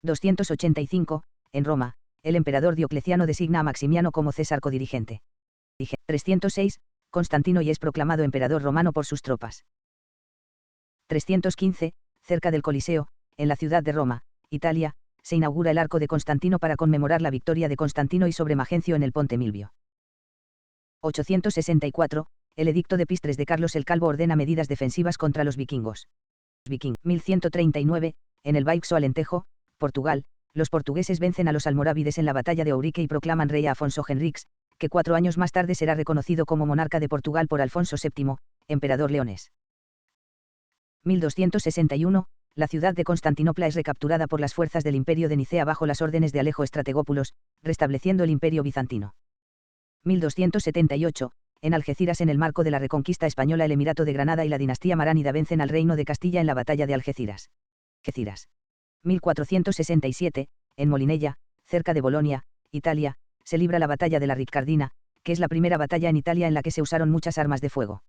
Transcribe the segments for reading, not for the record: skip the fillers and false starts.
285, en Roma, el emperador Diocleciano designa a Maximiano como César codirigente. 306, Constantino y es proclamado emperador romano por sus tropas. 315, cerca del Coliseo, en la ciudad de Roma, Italia, se inaugura el Arco de Constantino para conmemorar la victoria de Constantino y sobre Magencio en el Ponte Milvio. 864, el edicto de Pistres de Carlos el Calvo ordena medidas defensivas contra los vikingos. 1139, en el Baixo Alentejo, Portugal, los portugueses vencen a los almorávides en la batalla de Ourique y proclaman rey a Afonso Henriques, que 4 años más tarde será reconocido como monarca de Portugal por Alfonso VII, emperador leonés. 1261, la ciudad de Constantinopla es recapturada por las fuerzas del Imperio de Nicea bajo las órdenes de Alejo Estrategópulos, restableciendo el Imperio bizantino. 1278, en Algeciras en el marco de la reconquista española el Emirato de Granada y la dinastía maránida vencen al Reino de Castilla en la batalla de Algeciras. 1467, en Molinella, cerca de Bolonia, Italia, se libra la batalla de la Riccardina, que es la primera batalla en Italia en la que se usaron muchas armas de fuego.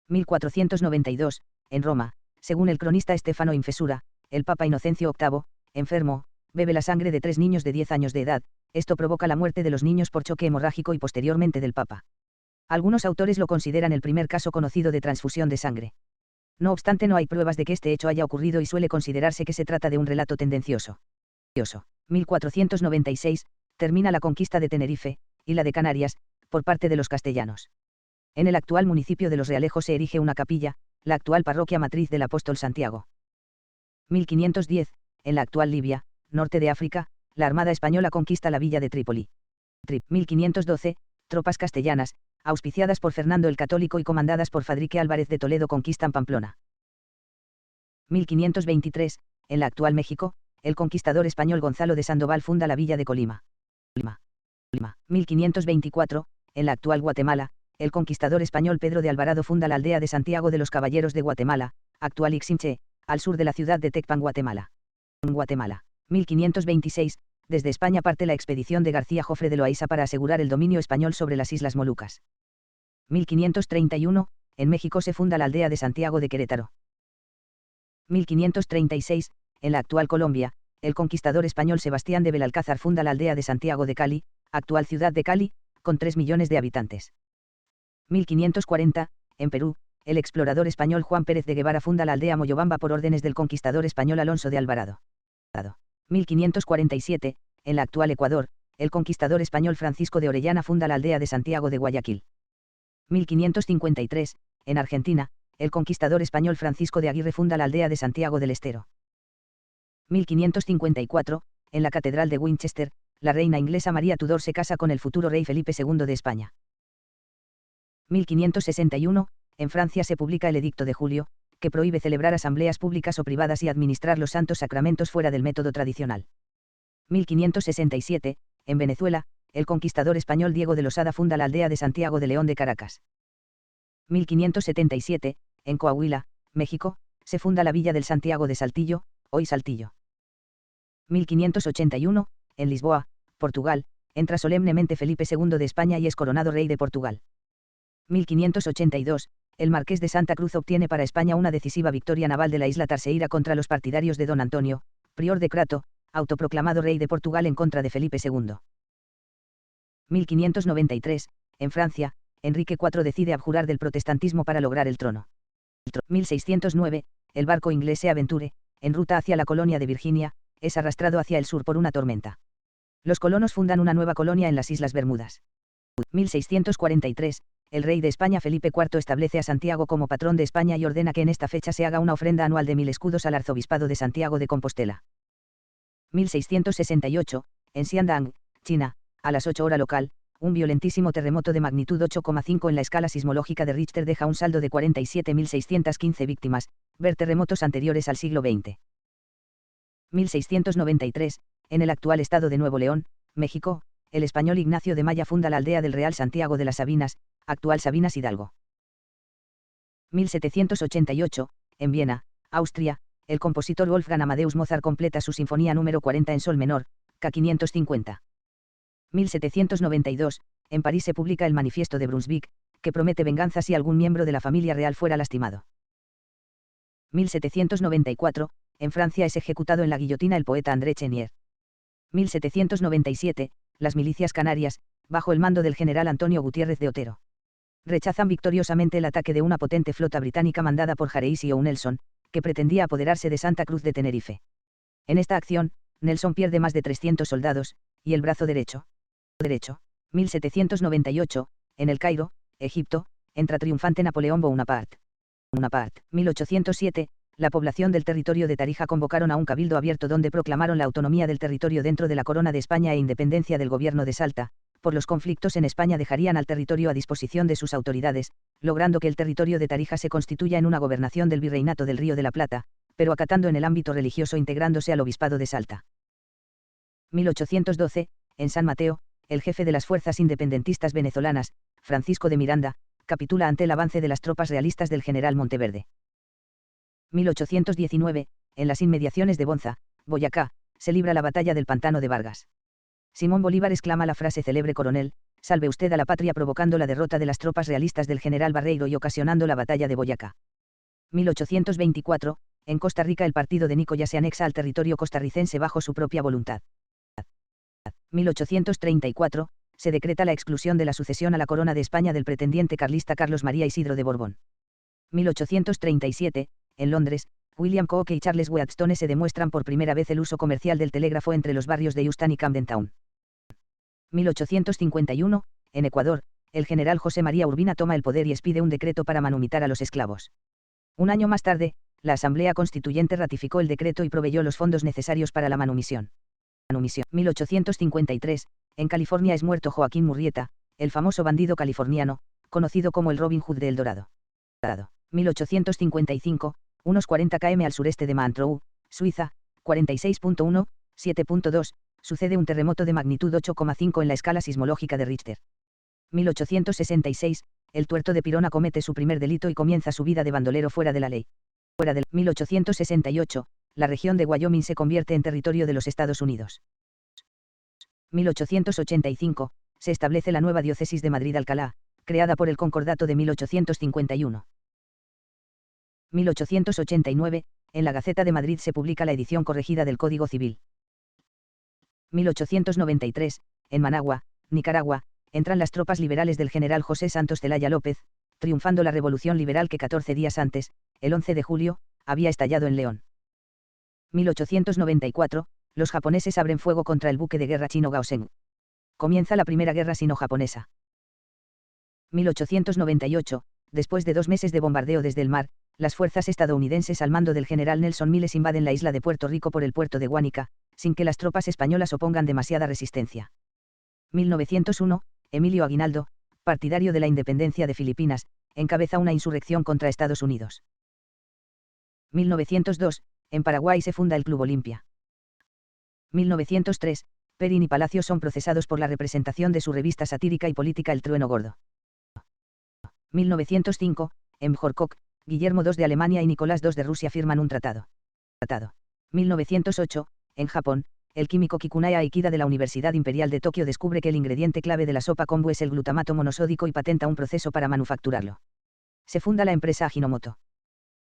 1492, en Roma, según el cronista Stefano Infesura, el Papa Inocencio VIII, enfermo, bebe la sangre de 3 niños de 10 años de edad, esto provoca la muerte de los niños por choque hemorrágico y posteriormente del Papa. Algunos autores lo consideran el primer caso conocido de transfusión de sangre. No obstante, no hay pruebas de que este hecho haya ocurrido y suele considerarse que se trata de un relato tendencioso. 1496, termina la conquista de Tenerife, y la de Canarias, por parte de los castellanos. En el actual municipio de Los Realejos se erige una capilla, la actual parroquia matriz del apóstol Santiago. 1510, en la actual Libia, norte de África, la Armada Española conquista la villa de Trípoli. 1512, tropas castellanas, auspiciadas por Fernando el Católico y comandadas por Fadrique Álvarez de Toledo conquistan Pamplona. 1523, en la actual México, el conquistador español Gonzalo de Sandoval funda la villa de Colima. 1524, en la actual Guatemala, el conquistador español Pedro de Alvarado funda la aldea de Santiago de los Caballeros de Guatemala, actual Iximché, al sur de la ciudad de Tecpan, Guatemala. 1526, desde España parte la expedición de García Jofre de Loaiza para asegurar el dominio español sobre las Islas Molucas. 1531, en México se funda la aldea de Santiago de Querétaro. 1536, en la actual Colombia, el conquistador español Sebastián de Belalcázar funda la aldea de Santiago de Cali, actual ciudad de Cali, con 3 millones de habitantes. 1540, en Perú, el explorador español Juan Pérez de Guevara funda la aldea Moyobamba por órdenes del conquistador español Alonso de Alvarado. 1547, en la actual Ecuador, el conquistador español Francisco de Orellana funda la aldea de Santiago de Guayaquil. 1553, en Argentina, el conquistador español Francisco de Aguirre funda la aldea de Santiago del Estero. 1554, en la Catedral de Winchester, la reina inglesa María Tudor se casa con el futuro rey Felipe II de España. 1561, en Francia se publica el Edicto de Julio, que prohíbe celebrar asambleas públicas o privadas y administrar los santos sacramentos fuera del método tradicional. 1567, en Venezuela, el conquistador español Diego de Losada funda la aldea de Santiago de León de Caracas. 1577, en Coahuila, México, se funda la villa del Santiago de Saltillo, hoy Saltillo. 1581, en Lisboa, Portugal, entra solemnemente Felipe II de España y es coronado rey de Portugal. 1582, el Marqués de Santa Cruz obtiene para España una decisiva victoria naval de la isla Tarseíra contra los partidarios de don Antonio, prior de Crato, autoproclamado rey de Portugal en contra de Felipe II. 1593, en Francia, Enrique IV decide abjurar del protestantismo para lograr el trono. 1609, el barco inglés Se Aventure, en ruta hacia la colonia de Virginia, es arrastrado hacia el sur por una tormenta. Los colonos fundan una nueva colonia en las Islas Bermudas. 1643, el rey de España Felipe IV establece a Santiago como patrón de España y ordena que en esta fecha se haga una ofrenda anual de 1000 escudos al arzobispado de Santiago de Compostela. 1668, en Xiandang, China, a las 8 horas local, un violentísimo terremoto de magnitud 8,5 en la escala sismológica de Richter deja un saldo de 47.615 víctimas, ver terremotos anteriores al siglo XX. 1693, en el actual estado de Nuevo León, México, el español Ignacio de Maya funda la aldea del Real Santiago de las Sabinas, actual Sabinas Hidalgo. 1788, en Viena, Austria, el compositor Wolfgang Amadeus Mozart completa su sinfonía número 40 en sol menor, K550. 1792, en París se publica el Manifiesto de Brunswick, que promete venganza si algún miembro de la familia real fuera lastimado. 1794, En Francia es ejecutado en la guillotina el poeta André Chenier. 1797, las milicias canarias, bajo el mando del general Antonio Gutiérrez de Otero, rechazan victoriosamente el ataque de una potente flota británica mandada por Jareis y O'Nelson, que pretendía apoderarse de Santa Cruz de Tenerife. En esta acción, Nelson pierde más de 300 soldados, y el brazo derecho. 1798, en El Cairo, Egipto, entra triunfante Napoleón Bonaparte. 1807, la población del territorio de Tarija convocaron a un cabildo abierto donde proclamaron la autonomía del territorio dentro de la Corona de España e independencia del gobierno de Salta. Por los conflictos en España dejarían al territorio a disposición de sus autoridades, logrando que el territorio de Tarija se constituya en una gobernación del Virreinato del Río de la Plata, pero acatando en el ámbito religioso integrándose al obispado de Salta. 1812, en San Mateo, el jefe de las fuerzas independentistas venezolanas, Francisco de Miranda, capitula ante el avance de las tropas realistas del general Monteverde. 1819, en las inmediaciones de Bonza, Boyacá, se libra la batalla del Pantano de Vargas. Simón Bolívar exclama la frase célebre: coronel, salve usted a la patria, provocando la derrota de las tropas realistas del general Barreiro y ocasionando la batalla de Boyacá. 1824, en Costa Rica el partido de Nicoya se anexa al territorio costarricense bajo su propia voluntad. 1834, se decreta la exclusión de la sucesión a la corona de España del pretendiente carlista Carlos María Isidro de Borbón. 1837, en Londres, William Cooke y Charles Wheatstone se demuestran por primera vez el uso comercial del telégrafo entre los barrios de Euston y Camden Town. 1851, en Ecuador, el general José María Urbina toma el poder y expide un decreto para manumitar a los esclavos. Un año más tarde, la Asamblea Constituyente ratificó el decreto y proveyó los fondos necesarios para la manumisión. 1853, en California es muerto Joaquín Murrieta, el famoso bandido californiano, conocido como el Robin Hood de El Dorado. 1855, unos 40 km al sureste de Montreux, Suiza, 46.1, 7.2, sucede un terremoto de magnitud 8,5 en la escala sismológica de Richter. 1866, el tuerto de Pirón comete su primer delito y comienza su vida de bandolero fuera de la ley. 1868, la región de Wyoming se convierte en territorio de los Estados Unidos. 1885, se establece la nueva diócesis de Madrid-Alcalá, creada por el Concordato de 1851. 1889, en la Gaceta de Madrid se publica la edición corregida del Código Civil. 1893, en Managua, Nicaragua, entran las tropas liberales del general José Santos Zelaya López, triunfando la revolución liberal que 14 días antes, el 11 de julio, había estallado en León. 1894, los japoneses abren fuego contra el buque de guerra chino Gaoseng. Comienza la Primera Guerra Sino-Japonesa. 1898, después de 2 meses de bombardeo desde el mar, las fuerzas estadounidenses al mando del general Nelson Miles invaden la isla de Puerto Rico por el puerto de Guánica, sin que las tropas españolas opongan demasiada resistencia. 1901, Emilio Aguinaldo, partidario de la independencia de Filipinas, encabeza una insurrección contra Estados Unidos. 1902, en Paraguay se funda el Club Olimpia. 1903, Perín y Palacio son procesados por la representación de su revista satírica y política El Trueno Gordo. 1905, en Bjorkok, Guillermo II de Alemania y Nicolás II de Rusia firman un tratado. 1908, en Japón, el químico Kikunaya Aikida de la Universidad Imperial de Tokio descubre que el ingrediente clave de la sopa kombu es el glutamato monosódico y patenta un proceso para manufacturarlo. Se funda la empresa Ajinomoto.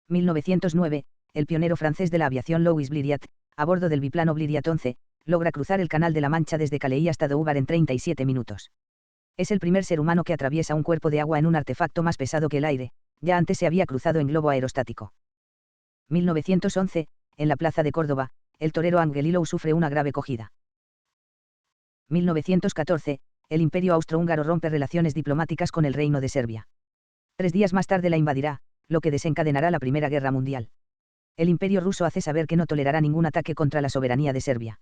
1909, el pionero francés de la aviación Louis Blériot, a bordo del biplano Blériot 11, logra cruzar el Canal de la Mancha desde Calais hasta Dover en 37 minutos. Es el primer ser humano que atraviesa un cuerpo de agua en un artefacto más pesado que el aire, ya antes se había cruzado en globo aerostático. 1911, en la plaza de Córdoba, el torero Angelilou sufre una grave cogida. 1914, el Imperio Austrohúngaro rompe relaciones diplomáticas con el Reino de Serbia. 3 días más tarde la invadirá, lo que desencadenará la Primera Guerra Mundial. El Imperio ruso hace saber que no tolerará ningún ataque contra la soberanía de Serbia.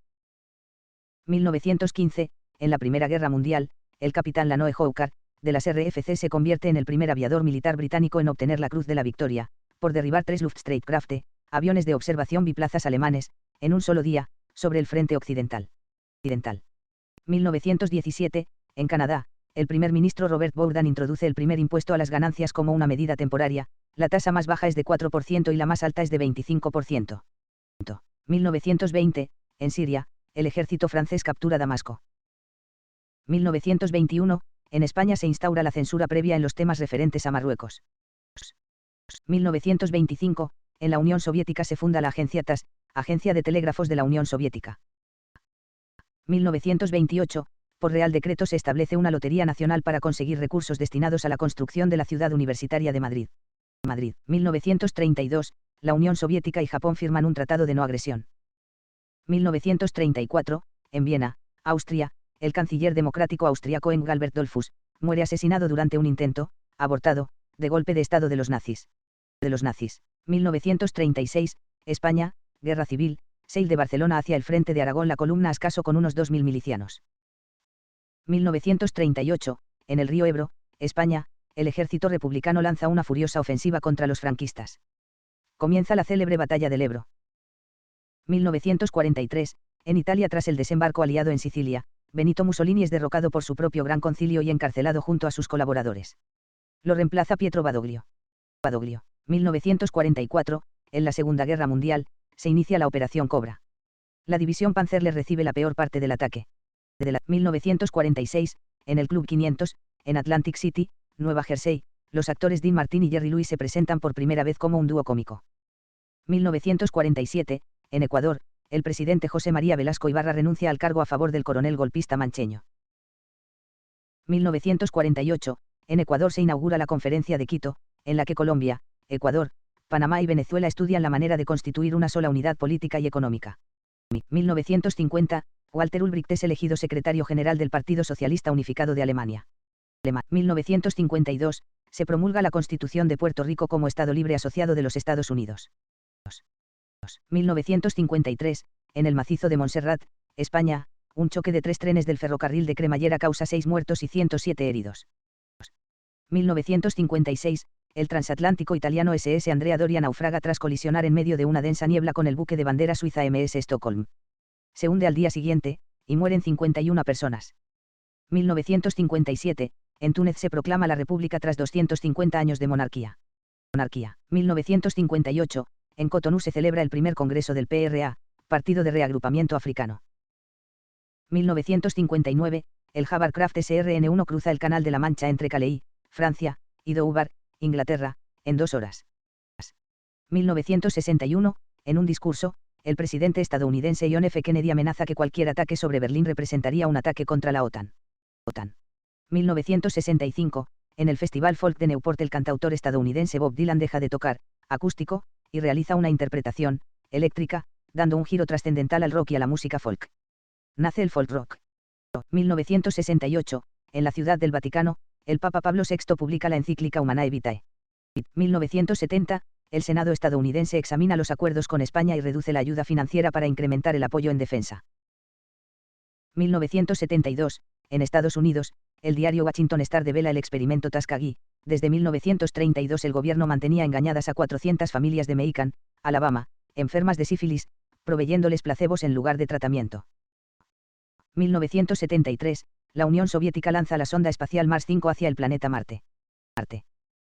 1915, en la Primera Guerra Mundial, el capitán Lanoe Howard, de las RFC se convierte en el primer aviador militar británico en obtener la Cruz de la Victoria, por derribar 3 Luftstreitkräfte, aviones de observación biplazas alemanes, en un solo día, sobre el frente occidental. 1917, en Canadá, el primer ministro Robert Borden introduce el primer impuesto a las ganancias como una medida temporaria, la tasa más baja es de 4% y la más alta es de 25%. 1920, en Siria, el ejército francés captura Damasco. 1921, en España se instaura la censura previa en los temas referentes a Marruecos. 1925, en la Unión Soviética se funda la agencia TASS, Agencia de Telégrafos de la Unión Soviética. 1928, por Real Decreto se establece una Lotería Nacional para conseguir recursos destinados a la construcción de la Ciudad Universitaria de Madrid. 1932, la Unión Soviética y Japón firman un tratado de no agresión. 1934, en Viena, Austria, el canciller democrático austriaco Engelbert Dollfuss muere asesinado durante un intento, abortado, de golpe de Estado de los nazis. 1936, España, Guerra Civil, Sale de Barcelona hacia el frente de Aragón, la columna Ascaso con unos 2000 milicianos. 1938, en el río Ebro, España, el ejército republicano lanza una furiosa ofensiva contra los franquistas. Comienza la célebre batalla del Ebro. 1943, en Italia, tras el desembarco aliado en Sicilia, Benito Mussolini es derrocado por su propio Gran Concilio y encarcelado junto a sus colaboradores. Lo reemplaza Pietro Badoglio. 1944, en la Segunda Guerra Mundial, se inicia la Operación Cobra. La división Panzerle recibe la peor parte del ataque. 1946, en el Club 500, en Atlantic City, Nueva Jersey, los actores Dean Martin y Jerry Lewis se presentan por primera vez como un dúo cómico. 1947, en Ecuador, el presidente José María Velasco Ibarra renuncia al cargo a favor del coronel golpista mancheño. 1948, en Ecuador se inaugura la Conferencia de Quito, en la que Colombia, Ecuador, Panamá y Venezuela estudian la manera de constituir una sola unidad política y económica. 1950, Walter Ulbricht es elegido secretario general del Partido Socialista Unificado de Alemania. 1952, se promulga la Constitución de Puerto Rico como Estado libre asociado de los Estados Unidos. 1953, en el macizo de Montserrat, España, un choque de 3 trenes del ferrocarril de cremallera causa 6 muertos y 107 heridos. 1956, el transatlántico italiano SS Andrea Doria naufraga tras colisionar en medio de una densa niebla con el buque de bandera suiza MS Stockholm. Se hunde al día siguiente, y mueren 51 personas. 1957, en Túnez se proclama la República tras 250 años de monarquía. 1958, en Cotonú se celebra el primer congreso del PRA, Partido de Reagrupamiento Africano. 1959, el Havercraft SRN-1 cruza el Canal de la Mancha entre Calais, Francia, y Dover, Inglaterra, en 2 horas. 1961, en un discurso, el presidente estadounidense John F. Kennedy amenaza que cualquier ataque sobre Berlín representaría un ataque contra la OTAN. 1965, en el Festival Folk de Newport el cantautor estadounidense Bob Dylan deja de tocar, acústico, y realiza una interpretación, eléctrica, dando un giro trascendental al rock y a la música folk. Nace el folk rock. 1968, en la Ciudad del Vaticano, el Papa Pablo VI publica la encíclica Humanae Vitae. 1970, el Senado estadounidense examina los acuerdos con España y reduce la ayuda financiera para incrementar el apoyo en defensa. 1972, en Estados Unidos, el diario Washington Star devela el experimento Tuskegee. Desde 1932 el gobierno mantenía engañadas a 400 familias de Macon, Alabama, enfermas de sífilis, proveyéndoles placebos en lugar de tratamiento. 1973, la Unión Soviética lanza la sonda espacial Mars 5 hacia el planeta Marte.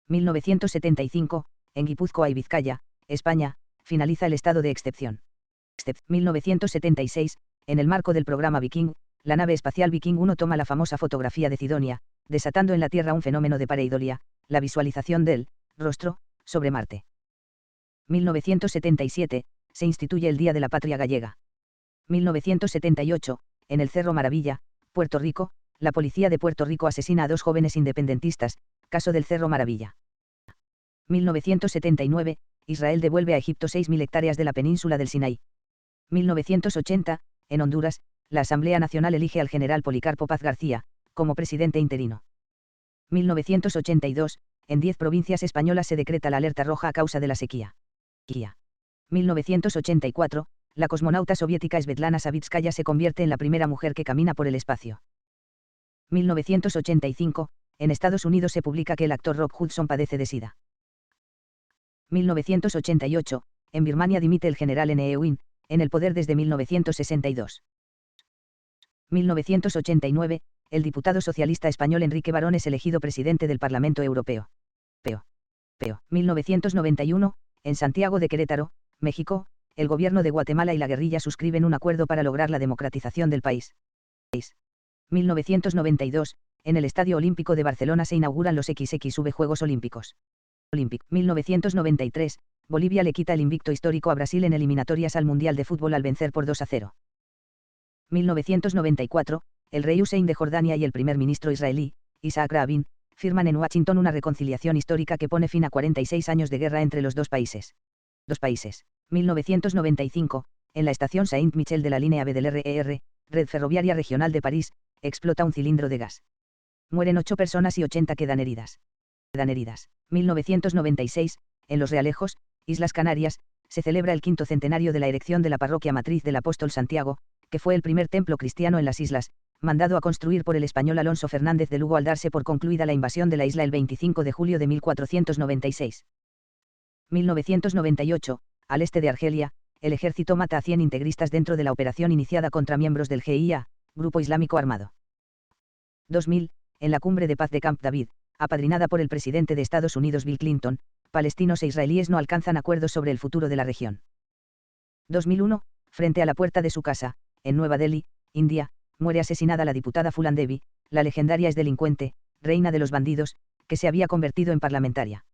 1975, en Guipúzcoa y Vizcaya, España, finaliza el estado de excepción. 1976, en el marco del programa Viking, la nave espacial Viking 1 toma la famosa fotografía de Cidonia, desatando en la Tierra un fenómeno de pareidolia, la visualización del rostro sobre Marte. 1977, se instituye el Día de la Patria Gallega. 1978, en el Cerro Maravilla, Puerto Rico, la policía de Puerto Rico asesina a 2 jóvenes independentistas, caso del Cerro Maravilla. 1979, Israel devuelve a Egipto 6.000 hectáreas de la península del Sinaí. 1980, en Honduras, la Asamblea Nacional elige al general Policarpo Paz García, como presidente interino. 1982, en 10 provincias españolas se decreta la alerta roja a causa de la sequía. 1984, la cosmonauta soviética Svetlana Savitskaya se convierte en la primera mujer que camina por el espacio. 1985, en Estados Unidos se publica que el actor Rock Hudson padece de SIDA. 1988, en Birmania dimite el general Ne Win, en el poder desde 1962. 1989, el diputado socialista español Enrique Barón es elegido presidente del Parlamento Europeo. 1991, en Santiago de Querétaro, México, el gobierno de Guatemala y la guerrilla suscriben un acuerdo para lograr la democratización del país. 1992, en el Estadio Olímpico de Barcelona se inauguran los XXV Juegos Olímpicos. 1993, Bolivia le quita el invicto histórico a Brasil en eliminatorias al Mundial de Fútbol al vencer por 2-0. 1994, el rey Hussein de Jordania y el primer ministro israelí, Isaac Rabin, firman en Washington una reconciliación histórica que pone fin a 46 años de guerra entre los dos países. 1995, en la estación Saint-Michel de la línea B del RER, Red Ferroviaria Regional de París, explota un cilindro de gas. Mueren 8 personas y 80 quedan heridas. 1996, en Los Realejos, Islas Canarias, se celebra el 5º centenario de la erección de la parroquia matriz del apóstol Santiago, que fue el primer templo cristiano en las islas, mandado a construir por el español Alonso Fernández de Lugo al darse por concluida la invasión de la isla el 25 de julio de 1496. 1998, al este de Argelia, el ejército mata a 100 integristas dentro de la operación iniciada contra miembros del GIA, Grupo Islámico Armado. 2000, en la cumbre de paz de Camp David, apadrinada por el presidente de Estados Unidos Bill Clinton, palestinos e israelíes no alcanzan acuerdos sobre el futuro de la región. 2001, frente a la puerta de su casa, en Nueva Delhi, India, muere asesinada la diputada Phoolan Devi, la legendaria exdelincuente, reina de los bandidos, que se había convertido en parlamentaria.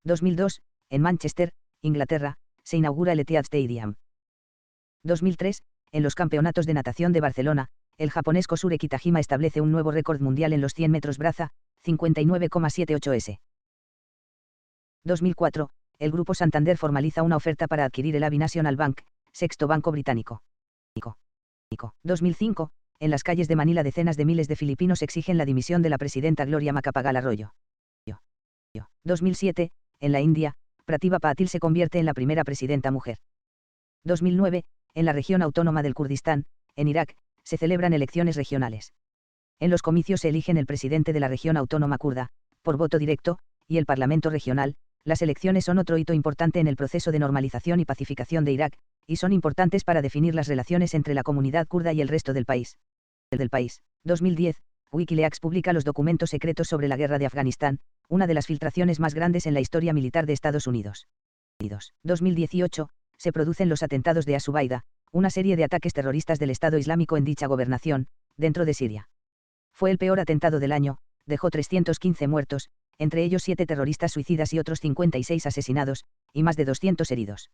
2002, en Manchester, Inglaterra, se inaugura el Etihad Stadium. 2003, en los Campeonatos de Natación de Barcelona, el japonés Kosure Kitajima establece un nuevo récord mundial en los 100 metros braza, 59,78 s. 2004, el Grupo Santander formaliza una oferta para adquirir el Abbey National Bank, sexto banco británico. 2005, en las calles de Manila decenas de miles de filipinos exigen la dimisión de la presidenta Gloria Macapagal Arroyo. 2007, en la India, Pratibha Patil se convierte en la primera presidenta mujer. 2009, en la región autónoma del Kurdistán, en Irak, se celebran elecciones regionales. En los comicios se eligen el presidente de la región autónoma kurda, por voto directo, y el parlamento regional. Las elecciones son otro hito importante en el proceso de normalización y pacificación de Irak, y son importantes para definir las relaciones entre la comunidad kurda y el resto del país. 2010, Wikileaks publica los documentos secretos sobre la guerra de Afganistán, una de las filtraciones más grandes en la historia militar de Estados Unidos. 2018, se producen los atentados de As-Subaida, una serie de ataques terroristas del Estado Islámico en dicha gobernación, dentro de Siria. Fue el peor atentado del año, dejó 315 muertos, entre ellos 7 terroristas suicidas y otros 56 asesinados, y más de 200 heridos.